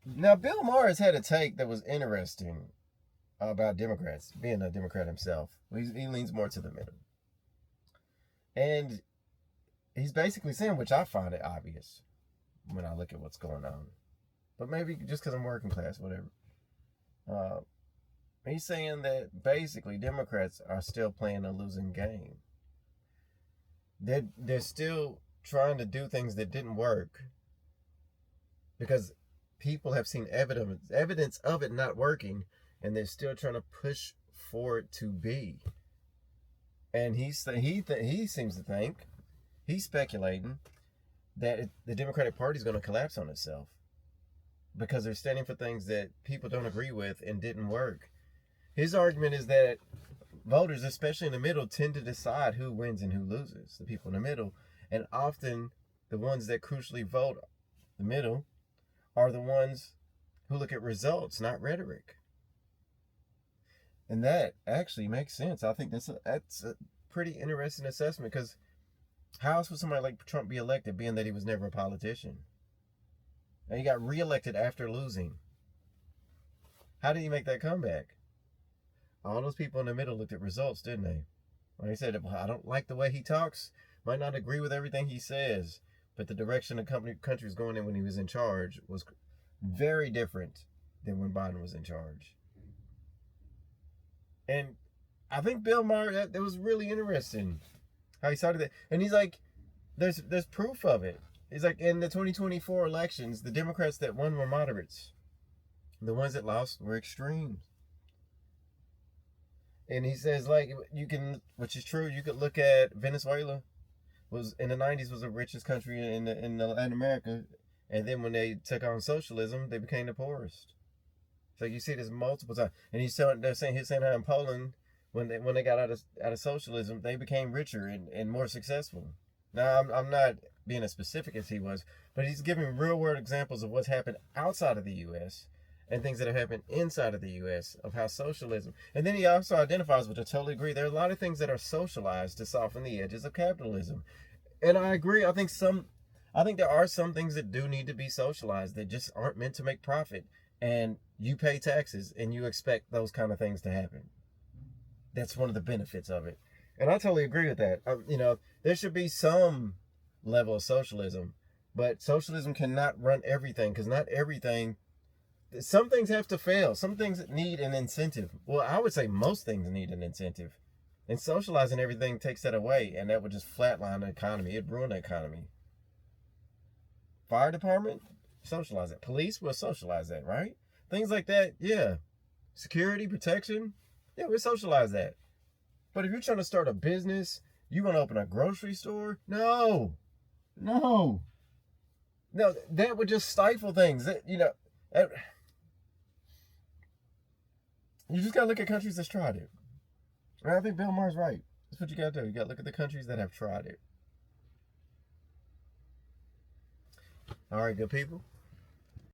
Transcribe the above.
Now, Bill Maher has had a take that was interesting about Democrats, being a Democrat himself. He leans more to the middle. And he's basically saying, which I find it obvious when I look at what's going on. But maybe just because I'm working class, whatever. Uh, he's saying that basically Democrats are still playing a losing game. They're still trying to do things that didn't work because people have seen evidence of it not working, and they're still trying to push for it to be. And he seems to think, he's speculating that the Democratic Party is going to collapse on itself because they're standing for things that people don't agree with and didn't work. His argument is that voters, especially in the middle, tend to decide who wins and who loses, the people in the middle. And often the ones that crucially vote the middle are the ones who look at results, not rhetoric. And that actually makes sense. I think that's a pretty interesting assessment, because how else would somebody like Trump be elected, being that he was never a politician? And he got reelected after losing. How did he make that comeback? All those people in the middle looked at results, didn't they? Like I said, I don't like the way he talks, might not agree with everything he says, but the direction the country was going in when he was in charge was very different than when Biden was in charge. And I think Bill Maher, that was really interesting how he started that. And he's like, there's proof of it. He's like, in the 2024 elections, the Democrats that won were moderates. The ones that lost were extremes. And he says, like, you can, which is true, you could look at Venezuela, was in the 90s was the richest country in Latin America, and then when they took on socialism, they became the poorest. So you see this multiple times. And they're saying how in Poland, when they got out of socialism, they became richer and more successful. Now, I'm not being as specific as he was, but he's giving real world examples of what's happened outside of the U.S. and things that have happened inside of the U.S. of how socialism. And then he also identifies, which I totally agree, there are a lot of things that are socialized to soften the edges of capitalism. And I agree. I think there are some things that do need to be socialized that just aren't meant to make profit. And you pay taxes and you expect those kind of things to happen. That's one of the benefits of it. And I totally agree with that. There should be some level of socialism, but socialism cannot run everything, because not everything, some things have to fail. Some things need an incentive. Well, I would say most things need an incentive. And socializing everything takes that away, and that would just flatline the economy. It'd ruin the economy. Fire department, socialize it. Police will socialize that, right? Things like that, yeah. Security, protection, yeah, we'll socialize that. But if you're trying to start a business, you want to open a grocery store? No. That would just stifle things. You just got to look at countries that's tried it. And I think Bill Maher's right. That's what you got to do. You got to look at the countries that have tried it. All right, good people.